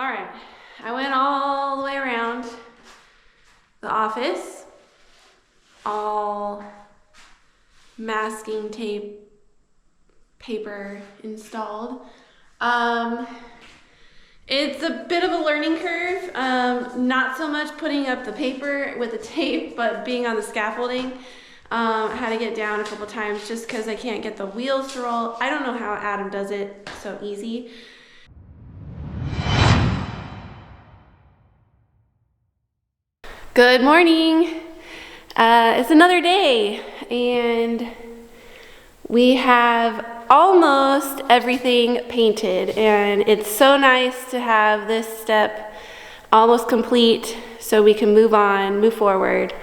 All right, I went all the way around the office, all masking tape paper installed. It's a bit of a learning curve, not so much putting up the paper with the tape, but being on the scaffolding. I had to get down a couple times just because I can't get the wheels to roll. I don't know how Adam does it so easy. Good morning. It's another day and we have almost everything painted, and it's so nice to have this step almost complete so we can move forward.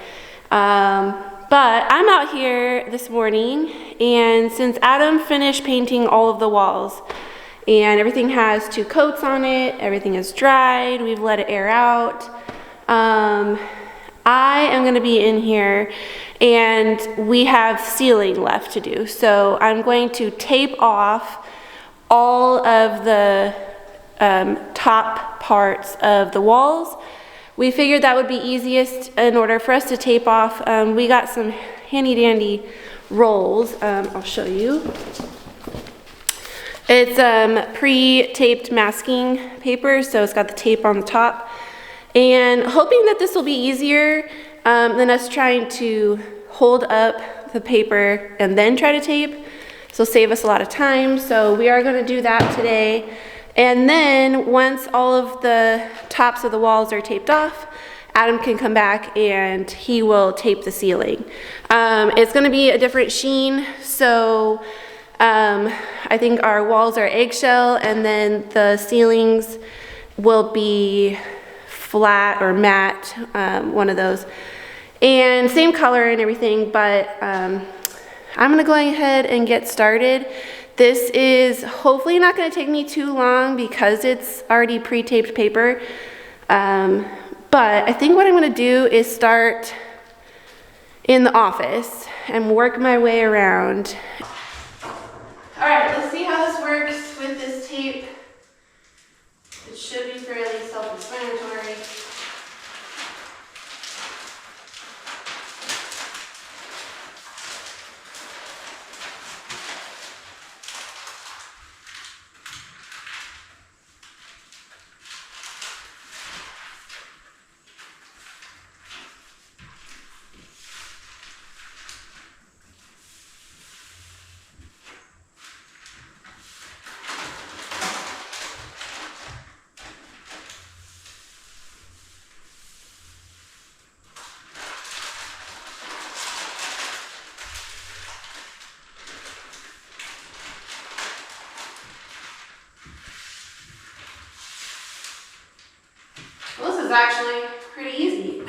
But I'm out here this morning, and since Adam finished painting all of the walls and everything has 2 coats on it, everything is dried, we've let it air out. I am going to be in here and we have ceiling left to do. So I'm going to tape off all of the top parts of the walls. We figured that would be easiest in order for us to tape off. We got some handy dandy rolls. I'll show you. It's pre-taped masking paper, so it's got the tape on the top. And hoping that this will be easier than us trying to hold up the paper and then try to tape. So save us a lot of time. So we are going to do that today. And then once all of the tops of the walls are taped off, Adam can come back and he will tape the ceiling. It's going to be a different sheen. So I think our walls are eggshell, and then the ceilings will be flat or matte, one of those, and same color and everything. But I'm gonna go ahead and get started. This is hopefully not gonna take me too long because it's already pre-taped paper, but I think what I'm gonna do is start in the office and work my way around. All right, let's see how this works with this tape. It should be fairly self-explanatory. Well, this is actually pretty easy.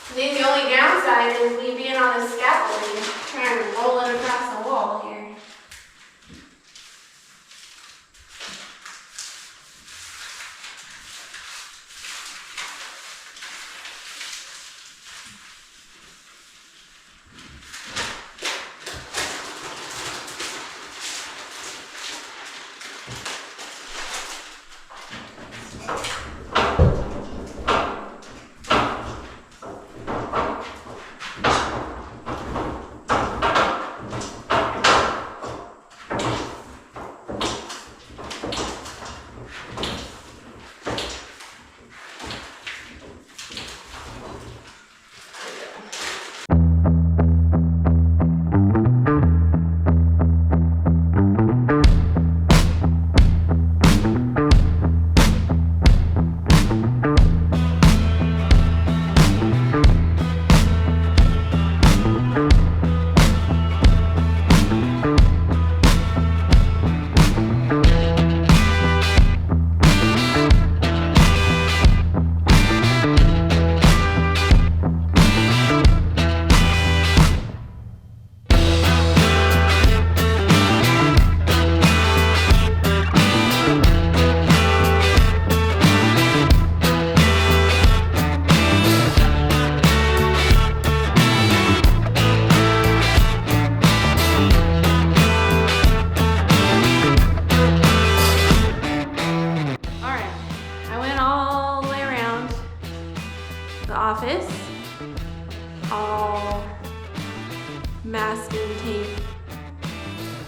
I think the only downside is me being on the scaffolding, trying to roll it across the wall here.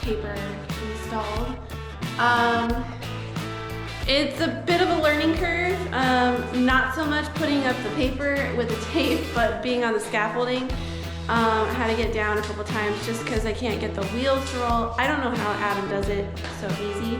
paper installed. It's a bit of a learning curve, not so much putting up the paper with the tape, but being on the scaffolding. I had to get down a couple times just because I can't get the wheels to roll. I don't know how Adam does it so easy.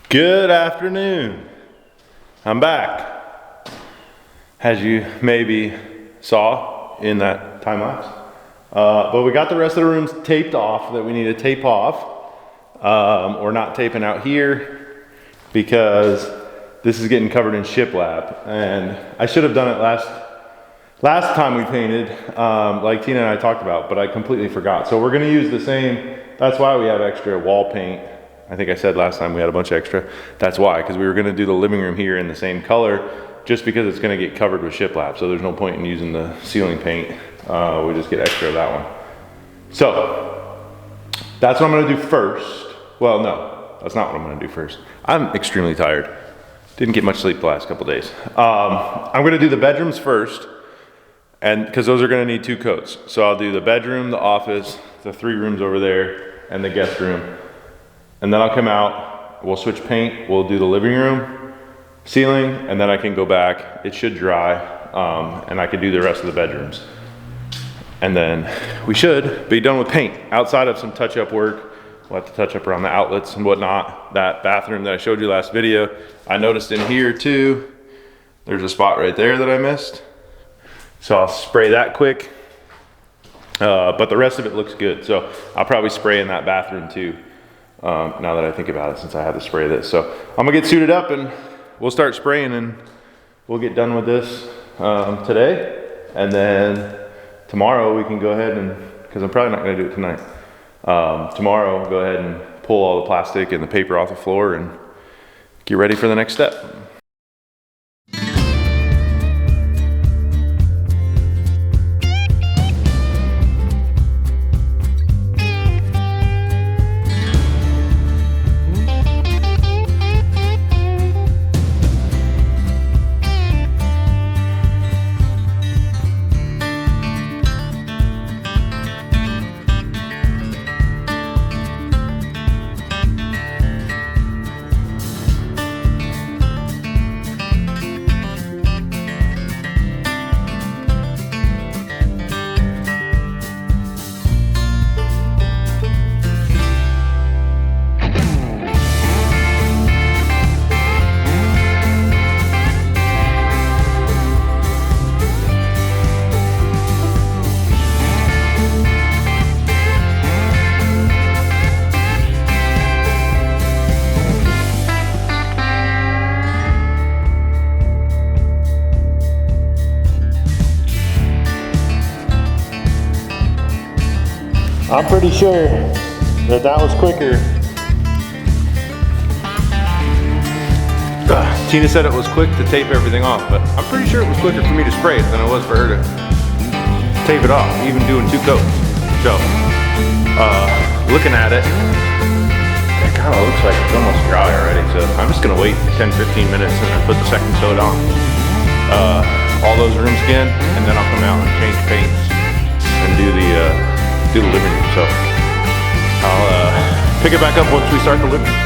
Good afternoon. I'm back. As you maybe saw in that time lapse. But we got the rest of the rooms taped off that we need to tape off. We're not taping out here because this is getting covered in shiplap. And I should have done it last time we painted, like Tina and I talked about, but I completely forgot. So we're gonna use the same, that's why we have extra wall paint. I think I said last time we had a bunch of extra. That's why, because we were gonna do the living room here in the same color, just because it's gonna get covered with shiplap. So there's no point in using the ceiling paint. We just get extra of that one. So that's what I'm gonna do first. Well, no, that's not what I'm gonna do first. I'm extremely tired. Didn't get much sleep the last couple days. I'm gonna do the bedrooms first, and because those are gonna need 2 coats. So I'll do the bedroom, the office, the 3 rooms over there, and the guest room. And then I'll come out, we'll switch paint, we'll do the living room, ceiling, and then I can go back. It should dry, and I can do the rest of the bedrooms. And then we should be done with paint. Outside of some touch-up work, we'll have to touch up around the outlets and whatnot. That bathroom that I showed you last video, I noticed in here too, there's a spot right there that I missed. So I'll spray that quick. But the rest of it looks good. So I'll probably spray in that bathroom too, now that I think about it, since I had to spray this. So I'm gonna get suited up and we'll start spraying, and we'll get done with this today. And then tomorrow we can go ahead and, because I'm probably not gonna do it tonight. Tomorrow we'll go ahead and pull all the plastic and the paper off the floor and get ready for the next step. I'm pretty sure that was quicker. Tina said it was quick to tape everything off, but I'm pretty sure it was quicker for me to spray it than it was for her to tape it off, even doing 2 coats. So, looking at it, it kind of looks like it's almost dry already. So I'm just gonna wait 10-15 minutes and then put the second coat on. All those rooms again, and then I'll come out and change paints and do the living room. So I'll pick it back up once we start the living room.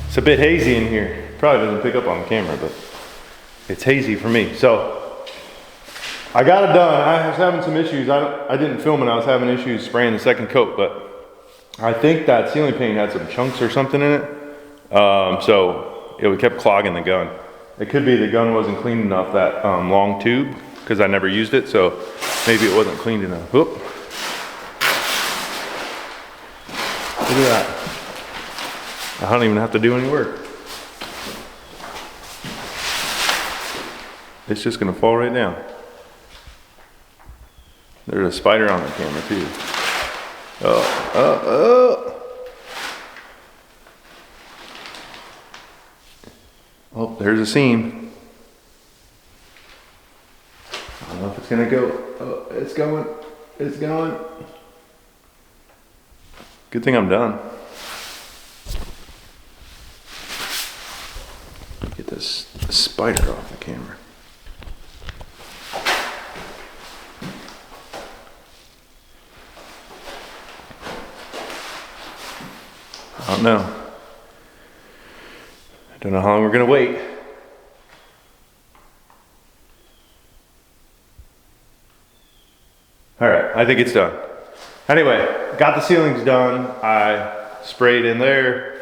It's a bit hazy in here. Probably doesn't pick up on the camera, but it's hazy for me. So I got it done. I was having some issues. I didn't film it. I was having issues spraying the second coat, but I think that ceiling paint had some chunks or something in it. So it kept clogging the gun. It could be the gun wasn't clean enough, that long tube, because I never used it. So maybe it wasn't cleaned enough. Whoop. Look at that. I don't even have to do any work. It's just gonna fall right down. There's a spider on the camera too. Oh, there's a seam. I don't know if it's gonna go. Oh, it's going. It's going. Good thing I'm done. spider off the camera. I don't know. I don't know how long we're gonna wait. All right, I think it's done. Anyway, got the ceilings done. I sprayed in there,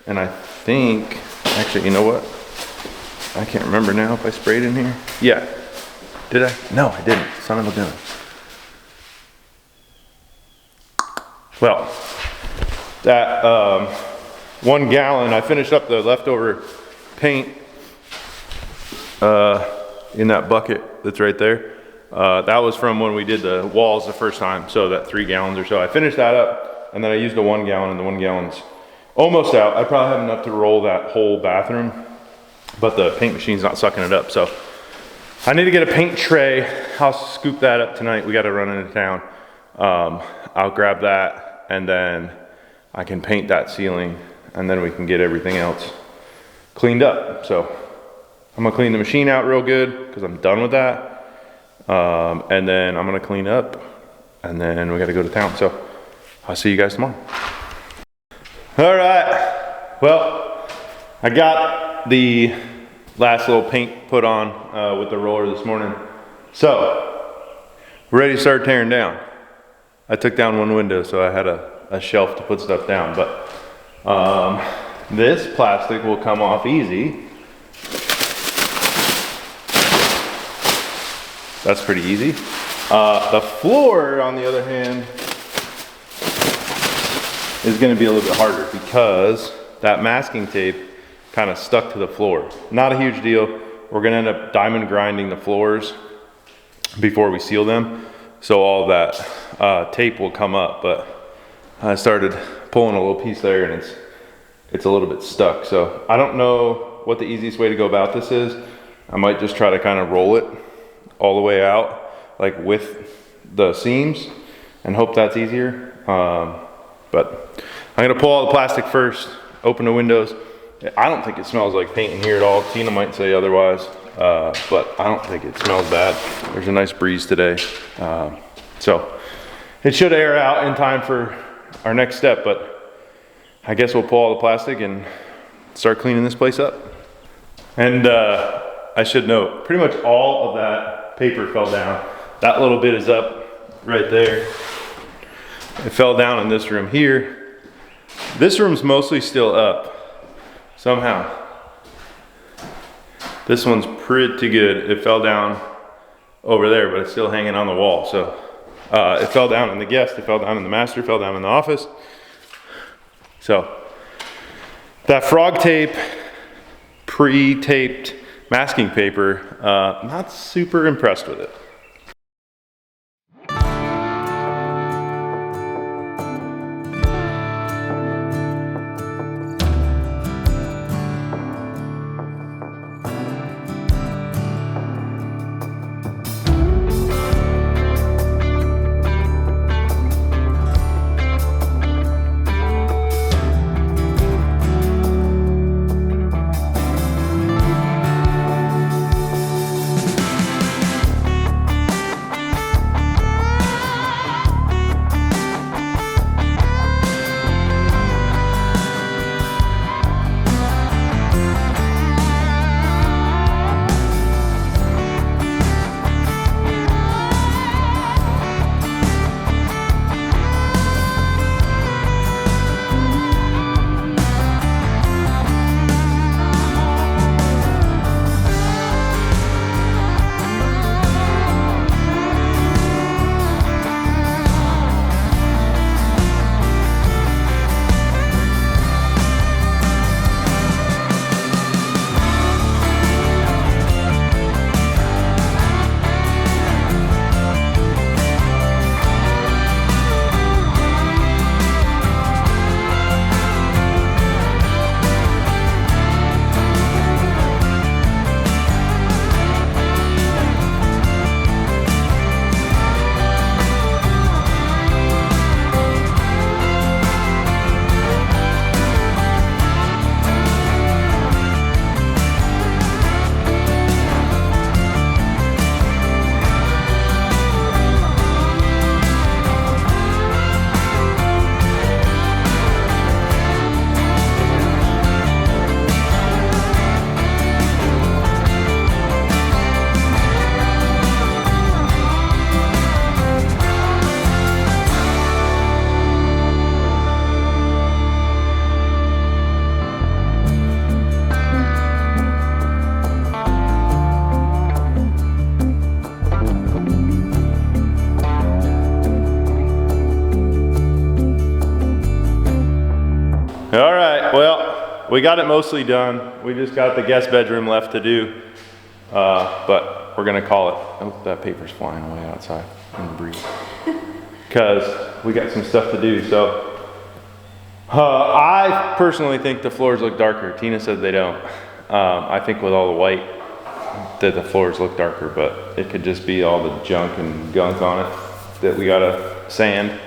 and I think, actually, you know what? I can't remember now if I sprayed in here. Yeah, did I? No, I didn't, son of a gun. Well, that 1 gallon, I finished up the leftover paint in that bucket that's right there. That was from when we did the walls the first time, so that 3 gallons or so. I finished that up, and then I used the 1 gallon, and the 1 gallon's almost out. I probably have enough to roll that whole bathroom, but the paint machine's not sucking it up, so I need to get a paint tray. I'll scoop that up tonight. We got to run into town. I'll grab that, and then I can paint that ceiling, and then we can get everything else cleaned up. So I'm gonna clean the machine out real good because I'm done with that. And then I'm gonna clean up, and then we gotta go to town. So I'll see you guys tomorrow. All right, well, I got the last little paint put on with the roller this morning. So we're ready to start tearing down. I took down 1 window, so I had a shelf to put stuff down, but this plastic will come off easy. That's pretty easy. The floor, on the other hand, is gonna be a little bit harder because that masking tape kind of stuck to the floor. Not a huge deal. We're gonna end up diamond grinding the floors before we seal them, so all that tape will come up, but I started pulling a little piece there, and it's a little bit stuck. So I don't know what the easiest way to go about this is. I might just try to kind of roll it all the way out, like with the seams, and hope that's easier. But I'm gonna pull all the plastic first, open the windows. I don't think it smells like paint in here at all. Tina might say otherwise, but I don't think it smells bad. There's a nice breeze today. So it should air out in time for our next step, but I guess we'll pull all the plastic and start cleaning this place up. And I should note, pretty much all of that paper fell down. That little bit is up right there. It fell down in this room here. This room's mostly still up somehow. This one's pretty good. It fell down over there, but it's still hanging on the wall. So it fell down in the guest, it fell down in the master, it fell down in the office. So that frog tape, pre-taped masking paper, not super impressed with it. we got it mostly done. We just got the guest bedroom left to do. But we're gonna call it. Oh, that paper's flying away outside in the breeze. Because we got some stuff to do. So I personally think the floors look darker. Tina said they don't. I think with all the white that the floors look darker, but it could just be all the junk and gunk on it that we gotta sand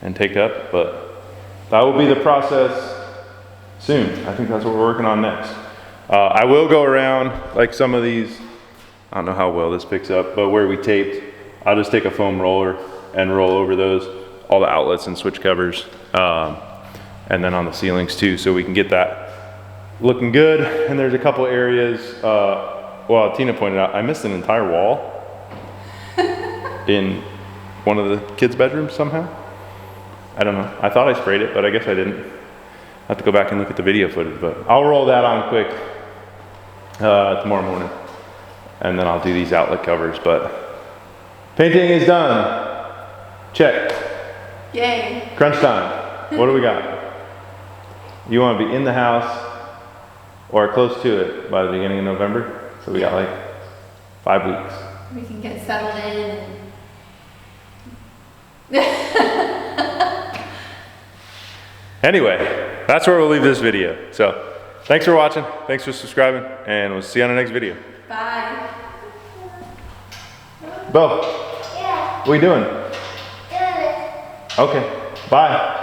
and take up. But that will be the process soon. I think that's what we're working on next. I will go around like some of these, I don't know how well this picks up, but where we taped, I'll just take a foam roller and roll over those, all the outlets and switch covers, and then on the ceilings too, so we can get that looking good. And there's a couple areas, well, Tina pointed out, I missed an entire wall in one of the kids' bedrooms somehow. I don't know, I thought I sprayed it, but I guess I didn't. I have to go back and look at the video footage, but I'll roll that on quick tomorrow morning. And then I'll do these outlet covers, but painting is done. Check. Yay. Crunch time. What do we got? You want to be in the house or close to it by the beginning of November? So we got like 5 weeks. We can get settled in. Anyway, that's where we'll leave this video. So thanks for watching. Thanks for subscribing, and we'll see you on the next video. Bye. Bo, Yeah, what are you doing? good. Okay, bye.